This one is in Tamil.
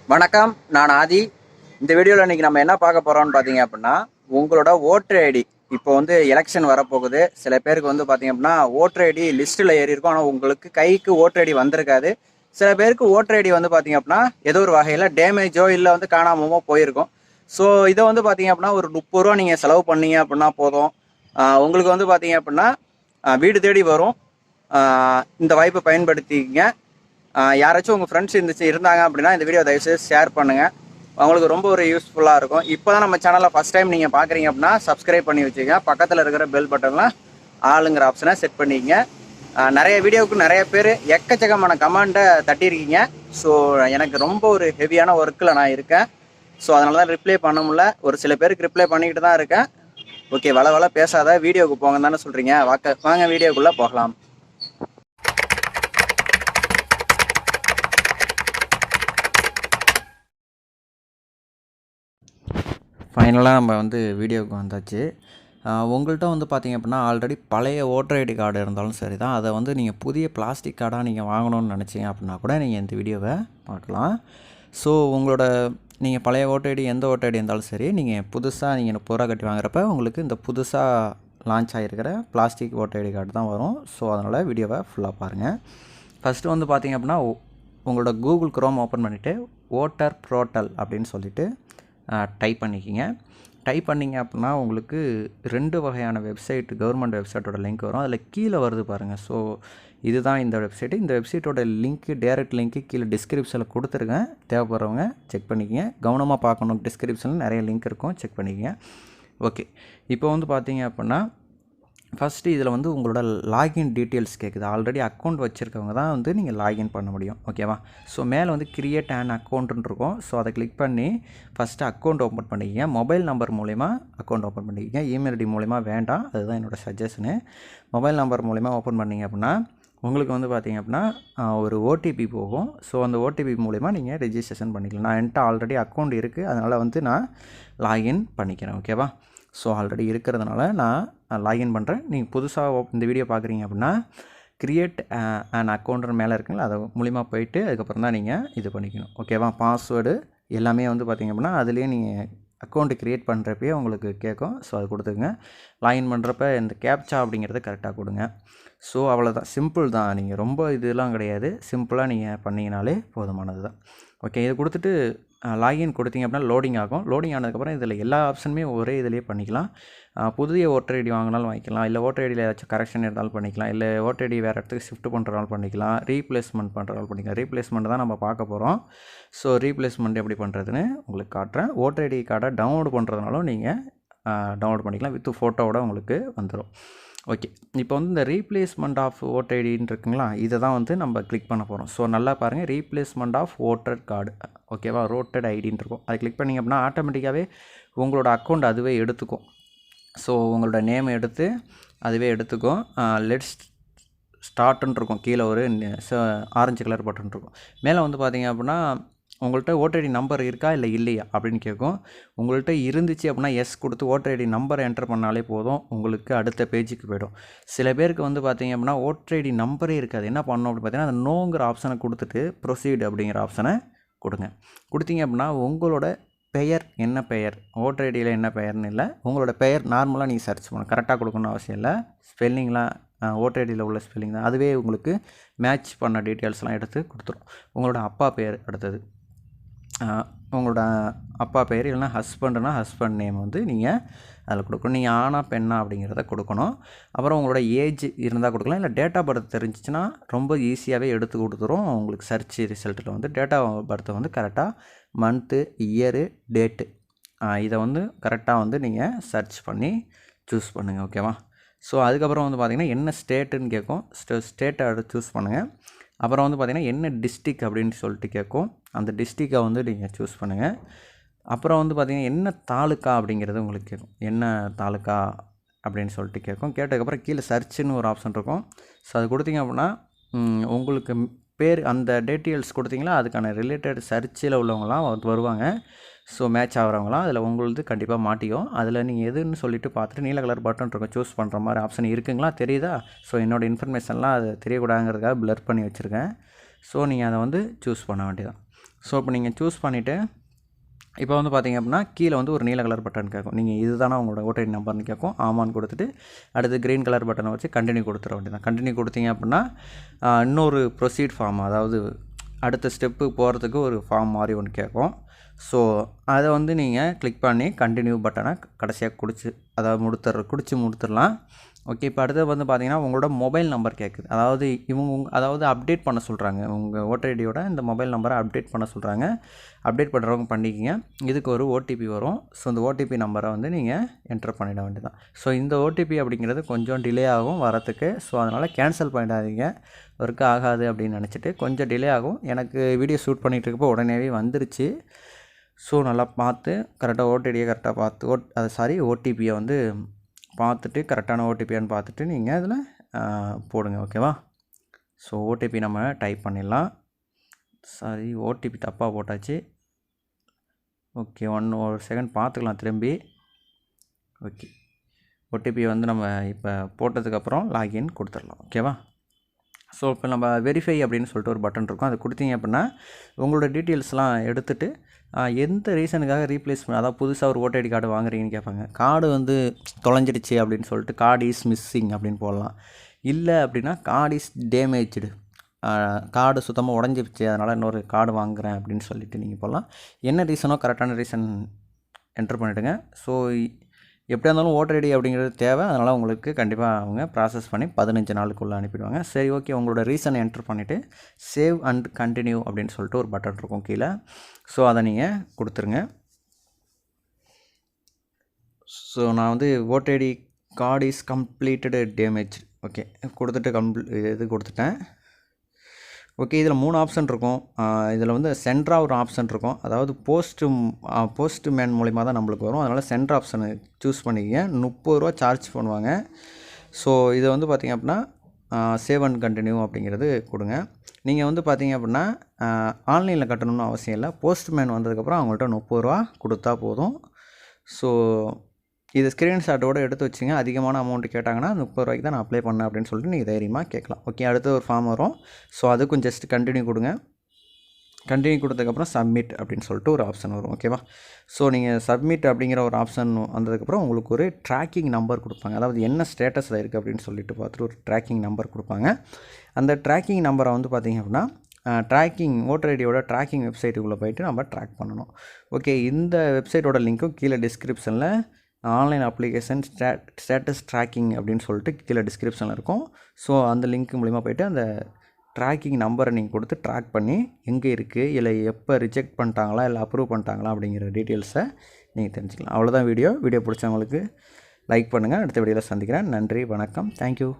வணக்கம், நான் ஆதி. இந்த வீடியோவில் இன்றைக்கி நம்ம என்ன பார்க்க போகிறோம்னு பார்த்தீங்க அப்படின்னா, உங்களோட ஓட்டர் ஐடி இப்போ வந்து எலெக்ஷன் வரப்போகுது. சில பேருக்கு வந்து பார்த்தீங்க அப்படின்னா ஓட்டர் ஐடி லிஸ்ட்டில் ஏறி இருக்கும், ஆனால் உங்களுக்கு கைக்கு ஓட்டர் ஐடி வந்திருக்காது. சில பேருக்கு ஓட்டர் ஐடி வந்து பார்த்தீங்க அப்படின்னா ஏதோ ஒரு வகையில் டேமேஜோ இல்லை வந்து காணாமோ போயிருக்கும். ஸோ இதை வந்து பார்த்தீங்க அப்படின்னா ஒரு 30 ரூபா நீங்கள் செலவு பண்ணீங்க அப்படின்னா போதும். உங்களுக்கு வந்து பார்த்தீங்க அப்படின்னா வீடு தேடி வரும். இந்த வாய்ப்பை பயன்படுத்திக்கங்க. யாராச்சும் உங்கள் ஃப்ரெண்ட்ஸ் இருந்தாங்க அப்படின்னா இந்த வீடியோ தயவுசெய்து ஷேர் பண்ணுங்கள். அவங்களுக்கு ரொம்ப ஒரு யூஸ்ஃபுல்லாக இருக்கும். இப்போ தான் நம்ம சேனலில் ஃபஸ்ட் டைம் நீங்கள் பார்க்குறீங்க அப்படின்னா சப்ஸ்கிரைப் பண்ணி வச்சுக்கங்க. பக்கத்தில் இருக்கிற பெல் பட்டன்லாம் ஆளுங்கிற ஆப்ஷனை செட் பண்ணிக்கங்க. நிறைய வீடியோவுக்கு நிறைய பேர் எக்கச்சக்கமான கமெண்ட்டை தட்டியிருக்கீங்க. ஸோ எனக்கு ரொம்ப ஒரு ஹெவியான ஒர்க்கில் நான் இருக்கேன். ஸோ அதனால தான் ரிப்ளை பண்ண முடியல. ஒரு சில பேருக்கு ரிப்ளை பண்ணிக்கிட்டு தான் இருக்கேன். ஓகே, வள பேசாத, வீடியோவுக்கு போங்க தானே சொல்கிறீங்க. வாங்க வீடியோக்குள்ளே போகலாம். ஃபைனலாக நம்ம வந்து வீடியோவுக்கு வந்தாச்சு. உங்கள்கிட்ட வந்து பார்த்திங்க அப்படின்னா ஆல்ரெடி பழைய ஓட்டர் ஐடி கார்டு இருந்தாலும் சரி தான், அதை வந்து நீங்கள் புதிய பிளாஸ்டிக் கார்டாக நீங்கள் வாங்கணும்னு நினச்சிங்க அப்படின்னா கூட நீங்கள் இந்த வீடியோவை பார்க்கலாம். ஸோ உங்களோட நீங்கள் பழைய ஓட்டர் ஐடி எந்த ஓட்டர் ஐடி இருந்தாலும் சரி, நீங்கள் புதுசாக நீங்கள் 30 ரூபா கட்டி வாங்குறப்ப உங்களுக்கு இந்த புதுசாக லான்ச் ஆகிருக்கிற பிளாஸ்டிக் ஓட்டர் ஐடி கார்டு தான் வரும். ஸோ அதனால் வீடியோவை ஃபுல்லாக பாருங்கள். ஃபஸ்ட்டு வந்து பார்த்திங்க அப்படின்னா உங்களோட கூகுள் குரோம் ஓப்பன் பண்ணிவிட்டு ஓட்டர் போர்ட்டல் அப்படின்னு சொல்லிவிட்டு டைப் பண்ணிக்கிங்க. டைப் பண்ணிங்க அப்படின்னா உங்களுக்கு 2 வகையான வெப்சைட், கவர்மெண்ட் வெப்சைட்டோட லிங்க் வரும். அதில் கீழே வருது பாருங்கள். ஸோ இதுதான் இந்த வெப்சைட்டு. இந்த வெப்சைட்டோட லிங்க்கு, டேரெக்ட் லிங்க்கு கீழே டிஸ்கிரிப்ஷனில் கொடுத்துருக்கேன். தேவைப்படுறவங்க செக் பண்ணிக்கங்க. கவனமாக பார்க்கணும், டிஸ்கிரிப்ஷனில் நிறைய லிங்க் இருக்கும், செக் பண்ணிக்கங்க. ஓகே, இப்போ வந்து பார்த்தீங்க அப்படின்னா ஃபஸ்ட்டு இதில் வந்து உங்களோட லாகின் டீட்டெயில்ஸ் கேட்குது. ஆல்ரெடி அக்கௌண்ட் வச்சுருக்கவங்க தான் வந்து நீங்கள் லாகின் பண்ண முடியும். ஓகேவா? ஸோ மேலே வந்து கிரியேட் அண்ட் அக்கௌண்ட்டுன்னு இருக்கும். ஸோ அதை கிளிக் பண்ணி ஃபஸ்ட்டு அக்கௌண்ட் ஓப்பன் பண்ணிக்கிங்க. மொபைல் நம்பர் மூலிமா அக்கௌண்ட் ஓப்பன் பண்ணிக்கிங்க. இமெயில் ஐடி மூலிமா வேண்டாம், அதுதான் என்னோடய சஜஷனு. மொபைல் நம்பர் மூலிமா ஓப்பன் பண்ணிங்க அப்படின்னா உங்களுக்கு வந்து பார்த்திங்க அப்படின்னா ஒரு ஓடிபி போகும். ஸோ அந்த ஓடிபி மூலிமா நீங்கள் ரெஜிஸ்ட்ரேஷன் பண்ணிக்கலாம். நான் என்கிட்ட ஆல்ரெடி அக்கௌண்ட் இருக்குது, அதனால் வந்து நான் லாகின் பண்ணிக்கிறேன். ஓகேவா? ஸோ ஆல்ரெடி இருக்கிறதுனால நான் லாகின் பண்ணுறேன். நீங்கள் புதுசாக இந்த வீடியோ பார்க்குறீங்க அப்படின்னா கிரியேட் அண்ட் அக்கௌண்ட்னு மேலே இருக்குங்களா, அதை மூலிமா போயிட்டு அதுக்கப்புறம் தான் நீங்கள் இது பண்ணிக்கணும். ஓகேவா? பாஸ்வேர்டு எல்லாமே வந்து பார்த்திங்க அப்படின்னா அதுலேயே நீங்கள் அக்கௌண்ட்டு க்ரியேட் பண்ணுறப்பயே உங்களுக்கு கேட்கும். ஸோ அது கொடுத்துக்குங்க. லாகின் பண்ணுறப்ப இந்த கேப்சா அப்படிங்கிறத கரெக்டாக கொடுங்க. ஸோ அவ்வளோதான், சிம்பிள் தான். நீங்கள் ரொம்ப இதெல்லாம் கிடையாது, சிம்பிளாக நீங்கள் பண்ணிங்கனாலே போதுமானது தான். ஓகே, இது கொடுத்துட்டு லாகின் கொடுத்தீங்க அப்படின்னா லோடிங் ஆகும். லோடிங் ஆனதுக்கப்புறம் இதில் எல்லா ஆப்ஷனுமே ஒரே இதிலே பண்ணிக்கலாம். புதிய ஓட்டர் ஐடி வாங்கினாலும் வாங்கிக்கலாம், இல்லை ஓட்டர் ஐடியில் ஏதாச்சும் கரெக்ஷன் இருந்தாலும் பண்ணிக்கலாம், இல்லை ஓட்டர் ஐடி வேறு இடத்துக்கு ஷிஃப்ட் பண்ணுறதாலும் பண்ணிக்கலாம், ரீப்ளேஸ்மெண்ட் பண்ணுறதாலும் பண்ணிக்கலாம். ரீப்ளேஸ்மெண்ட் தான் நம்ம பார்க்க போகிறோம். ஸோ ரீப்ளேஸ்மெண்ட் எப்படி பண்ணுறதுன்னு உங்களுக்கு காட்டுறேன். ஓட்டர் ஐடி கார்டை டவுன்லோட் பண்ணுறதுனாலும் நீங்கள் டவுன்லோட் பண்ணிக்கலாம், வித் ஃபோட்டோவோட உங்களுக்கு வந்துடும். ஓகே, இப்போ வந்து இந்த ரீப்ளேஸ்மெண்ட் ஆஃப் ஓட்டர் ஐடின்னு இருக்குங்களா, இதை தான் வந்து நம்ம கிளிக் பண்ண போகிறோம். ஸோ நல்லா பாருங்கள், ரீப்ளேஸ்மெண்ட் ஆஃப் ஓட்டர் கார்டு, ஓகேவா, ஓட்டர் ஐடின்னு இருக்கும். அதை கிளிக் பண்ணிங்க அப்படின்னா ஆட்டோமேட்டிக்காகவே உங்களோட அக்கௌண்ட் அதுவே எடுத்துக்கும். ஸோ உங்களோட நேம் எடுத்து அதுவே எடுத்துக்கும். லெட்ஸ் ஸ்டார்ட்னு இருக்கும், கீழே ஒரு ஆரஞ்சு கலர் பட்டன் இருக்கும். மேலே வந்து பார்த்திங்க அப்படின்னா உங்கள்கிட்ட ஓட்டர் ஐடி நம்பர் இருக்கா இல்லை இல்லையா அப்படின்னு கேட்கும். உங்கள்கிட்ட இருந்துச்சு அப்படின்னா எஸ் கொடுத்து ஓட்டர் ஐடி நம்பரை என்டர் பண்ணாலே போதும், உங்களுக்கு அடுத்த பேஜுக்கு போய்டும். சில பேருக்கு வந்து பார்த்திங்க அப்படின்னா ஓட்டர் ஐடி நம்பரே இருக்காது. என்ன பண்ணணும் அப்படின்னு பார்த்தீங்கன்னா அந்த நோங்கிற ஆப்ஷனை கொடுத்துட்டு ப்ரொசீட் அப்படிங்கிற ஆப்ஷனை கொடுங்க. கொடுத்தீங்க அப்படின்னா உங்களோட பெயர் என்ன பெயர், ஓட்டர் ஐடியில் என்ன பெயர்னு இல்லை, உங்களோட பெயர் நார்மலாக நீங்கள் சர்ச் பண்ணணும். கரெக்டாக கொடுக்கணும்னு அவசியம் இல்லை. ஸ்பெல்லிங்லாம் ஓட்டர் ஐடியில் உள்ள ஸ்பெல்லிங் தான், அதுவே உங்களுக்கு மேட்ச் பண்ண டீட்டெயில்ஸ்லாம் எடுத்து கொடுத்துரும். உங்களோட அப்பா பெயர், அடுத்தது உங்களோட அப்பா பெயர், இல்லைனா ஹஸ்பண்டுனா ஹஸ்பண்ட் நேம் வந்து நீங்கள் அதில் கொடுக்கணும். நீங்கள் ஆனா பெண்ணா அப்படிங்கிறத கொடுக்கணும். அப்புறம் உங்களோட ஏஜ் இருந்தால் கொடுக்கலாம், இல்லை டேட் ஆஃப் பர்த் தெரிஞ்சிச்சுன்னா ரொம்ப ஈஸியாகவே எடுத்து கொடுத்துரும். உங்களுக்கு சர்ச் ரிசல்ட்டில் வந்து டேட் ஆஃப் பர்த்தை வந்து கரெக்டாக மந்த்து, இயரு, டேட்டு இதை வந்து கரெக்டாக வந்து நீங்கள் சர்ச் பண்ணி சூஸ் பண்ணுங்கள். ஓகேவா? ஸோ அதுக்கப்புறம் வந்து பார்த்திங்கன்னா என்ன ஸ்டேட்டுன்னு கேட்கும். ஸ்டேட்டை சூஸ் பண்ணுங்கள். அப்புறம் வந்து பார்த்திங்கன்னா என்ன டிஸ்ட்ரிக் அப்படின்னு சொல்லிட்டு கேட்கும். அந்த டிஸ்ட்ரிக்கை வந்து நீங்கள் சூஸ் பண்ணுங்கள். அப்புறம் வந்து பார்த்திங்கன்னா என்ன தாலுக்கா அப்படிங்கிறது உங்களுக்கு கேட்கும். என்ன தாலுக்கா அப்படின்னு சொல்லிட்டு கேட்கும். கேட்டதுக்கப்புறம் கீழே சர்ச்சுன்னு ஒரு ஆப்ஷன் இருக்கும். ஸோ அது கொடுத்திங்க அப்படின்னா உங்களுக்கு பேர் அந்த டீட்டெயில்ஸ் கொடுத்திங்களா அதுக்கான ரிலேட்டட் சர்ச்சில் உள்ளவங்களாம் வருவாங்க. ஸோ மேட்ச் ஆகிறவங்களாம் அதில் உங்களுக்கு கண்டிப்பாக மாட்டிக்கும். அதில் நீங்கள் எதுன்னு சொல்லிட்டு பார்த்துட்டு நீல கலர் பட்டன் இருக்கும், சூஸ் பண்ணுற மாதிரி ஆப்ஷன் இருக்குங்களா, தெரியுதா? ஸோ என்னோடய இன்ஃபர்மேஷன்லாம் அது தெரியக்கூடாதுங்கிறதுக்காக ப்ளர் பண்ணி வச்சுருக்கேன். ஸோ நீங்கள் அதை வந்து சூஸ் பண்ண வேண்டியதான். ஸோ இப்போ நீங்கள் சூஸ் பண்ணிவிட்டு இப்போ வந்து பார்த்திங்க அப்படின்னா கீழே வந்து ஒரு நீல கலர் பட்டன் கேட்கும். நீங்கள் இதுதானே உங்களோட ஓட்டர் ஐடி நம்பர்னு கேட்கும். ஆமான்னு கொடுத்துட்டு அடுத்து க்ரீன் கலர் பட்டனை வச்சு கண்டினியூ கொடுத்துட வேண்டியதான். கண்டினியூ கொடுத்தீங்க அப்படின்னா இன்னொரு ப்ரொசீட் ஃபார்ம், அதாவது அடுத்த ஸ்டெப்பு போகிறதுக்கு ஒரு ஃபார்ம் மாதிரி ஒன்று கேட்கும். ஸோ அதை வந்து நீங்கள் கிளிக் பண்ணி கண்டினியூ பட்டனை கடைசியாக குடிச்சு முடித்துடலாம். ஓகே, இப்போ அடுத்தது வந்து பார்த்திங்கன்னா உங்களோட மொபைல் நம்பர் கேட்குது. அதாவது அதாவது அப்டேட் பண்ண சொல்கிறாங்க. உங்கள் ஓட்டர் ஐடியோட இந்த மொபைல் நம்பரை அப்டேட் பண்ண சொல்கிறாங்க. அப்டேட் பண்ணுறவங்க பண்ணிக்கிங்க. இதுக்கு ஒரு ஓடிபி வரும். ஸோ இந்த ஓடிபி நம்பரை வந்து நீங்கள் என்டர் பண்ணிட வேண்டியதான். ஸோ இந்த ஓடிபி அப்படிங்கிறது கொஞ்சம் டிலே ஆகும் வரத்துக்கு. ஸோ அதனால் கேன்சல் பண்ணிடாதீங்க. ஒர்க் ஆகாது அப்படின்னு நினச்சிட்டு கொஞ்சம் டிலே ஆகும். எனக்கு வீடியோ ஷூட் பண்ணிகிட்டு இருக்கப்போ உடனேவே வந்துருச்சு. ஸோ நல்லா பார்த்து கரெக்டாக ஓடிடியை கரெக்டாக பார்த்து ஓடிபியை வந்து பார்த்துட்டு கரெக்டான ஓடிபியான்னு பார்த்துட்டு நீங்கள் அதில் போடுங்க. ஓகேவா? ஸோ ஓடிபி நம்ம டைப் பண்ணிடலாம். ஓடிபி தப்பாக போட்டாச்சு. ஓகே, ஒரு செகண்ட் பார்த்துக்கலாம் திரும்பி. ஓகே, ஓடிபி வந்து நம்ம இப்போ போட்டதுக்கப்புறம் லாகின் கொடுத்துடலாம். ஓகேவா? ஸோ இப்போ நம்ம வெரிஃபை அப்படின்னு சொல்லிட்டு ஒரு பட்டன் இருக்கும். அதை கொடுத்தீங்க அப்படின்னா உங்களோட டீட்டெயில்ஸ்லாம் எடுத்துகிட்டு எந்த ரீசனுக்காக ரீப்ளேஸ் அதாவது புதுசாக ஒரு ஓட்டர் ஐடி கார்டு வாங்குறீங்கன்னு கேட்பாங்க. கார்டு வந்து தொலைஞ்சிடுச்சு அப்படின்னு சொல்லிட்டு கார்டு இஸ் மிஸ்ஸிங் அப்படின்னு போடலாம். இல்லை அப்படின்னா கார்டு இஸ் டேமேஜ்டு, கார்டு சுத்தமாக உடஞ்சிருச்சு அதனால் இன்னொரு கார்டு வாங்குகிறேன் அப்படின்னு சொல்லிட்டு நீங்கள் போடலாம். என்ன ரீசனோ கரெக்டான ரீசன் என்டர் பண்ணிவிடுங்க. ஸோ எப்படியா இருந்தாலும் ஓட்டர் ஐடி அப்படிங்கிறது தேவை. அதனால் உங்களுக்கு கண்டிப்பாக அவங்க ப்ராசஸ் பண்ணி 15 நாளுக்குள்ளே அனுப்பிடுவாங்க. சரி, ஓகே, உங்களோட ரீசனை என்டர் பண்ணிவிட்டு சேவ் அண்ட் கண்டினியூ அப்படின்னு சொல்லிட்டு ஒரு பட்டன் இருக்கும் கீழே. ஸோ அதை நீங்கள் கொடுத்துருங்க. ஸோ நான் வந்து voter ID card is completed damage okay கொடுத்துட்டு கொடுத்துட்டேன். ஓகே, இதில் 3 ஆப்ஷன் இருக்கும். இதில் வந்து சென்டராக ஒரு ஆப்ஷன் இருக்கும். அதாவது போஸ்ட்மேன் மூலிமா தான் நம்மளுக்கு வரும். அதனால் சென்டர் ஆப்ஷனை சூஸ் பண்ணிக்கங்க. 30 ரூபா சார்ஜ் பண்ணுவாங்க. ஸோ இதை வந்து பார்த்திங்க அப்படின்னா சேவ் அண்ட் கண்டினியூ அப்படிங்கிறது கொடுங்க. நீங்கள் வந்து பார்த்திங்க அப்படின்னா ஆன்லைனில் கட்டணும்னு அவசியம் இல்லை. போஸ்ட்மேன் வந்ததுக்கப்புறம் அவங்கள்ட்ட 30 ரூபா கொடுத்தா போதும். ஸோ இது ஸ்க்ரீன்ஷாட்டோடு எடுத்து வச்சுங்க. அதிகமான அமௌண்ட்டு கேட்டாங்கன்னா 30 ரூபாய்க்கு தான் நான் அப்ளை பண்ணேன் அப்படின்னு சொல்லிட்டு நீங்கள் தைரியமாக கேட்கலாம். ஓகே, அடுத்து ஒரு ஃபார்ம் வரும். ஸோ அதுக்கும் ஜஸ்ட் கண்டினியூ கொடுங்க. கண்டினியூ கொடுத்ததுக்கப்புறம் சப்மிட் அப்படின்னு சொல்லிட்டு ஒரு ஆப்ஷன் வரும். ஓகேவா? ஸோ நீங்கள் சப்மிட் அப்படிங்கிற ஒரு ஆப்ஷன் வந்ததுக்கப்புறம் உங்களுக்கு ஒரு ட்ராக்கிங் நம்பர் கொடுப்பாங்க. அதாவது என்ன ஸ்டேட்டஸில் இருக்குது அப்படின்னு சொல்லிட்டு பார்த்துட்டு ஒரு ட்ராக்கிங் நம்பர் கொடுப்பாங்க. அந்த ட்ராக்கிங் நம்பரை வந்து பார்த்திங்க அப்படின்னா ஓட்டர் ஐடியோட ட்ராக்கிங் வெப்சைட்டுக்குள்ளே போய்ட்டு நம்ம ட்ராக் பண்ணணும். ஓகே, இந்த வெப்சைட்டோட லிங்க்கும் கீழே டிஸ்கிரிப்ஷனில் ஆன்லைன் அப்ளிகேஷன் ஸ்டேட்டஸ் ட்ராக்கிங் அப்படின்னு சொல்லிட்டு கீழே டிஸ்கிரிப்ஷனில் இருக்கும். ஸோ அந்த லிங்க் மூலிமா போய்ட்டு அந்த ட்ராக்கிங் நம்பரை நீங்கள் கொடுத்து ட்ராக் பண்ணி எங்கே இருக்குது, இல்லை எப்போ ரிஜெக்ட் பண்ணிட்டாங்களா இல்லை அப்ரூவ் பண்ணிட்டாங்களா அப்படிங்கிற டீட்டெயில்ஸை நீங்கள் தெரிஞ்சுக்கலாம். அவ்வளோதான் வீடியோ பிடிச்சவங்களுக்கு லைக் பண்ணுங்கள். அடுத்த வீடியோவில் சந்திக்கிறேன். நன்றி, வணக்கம், தேங்க்யூ.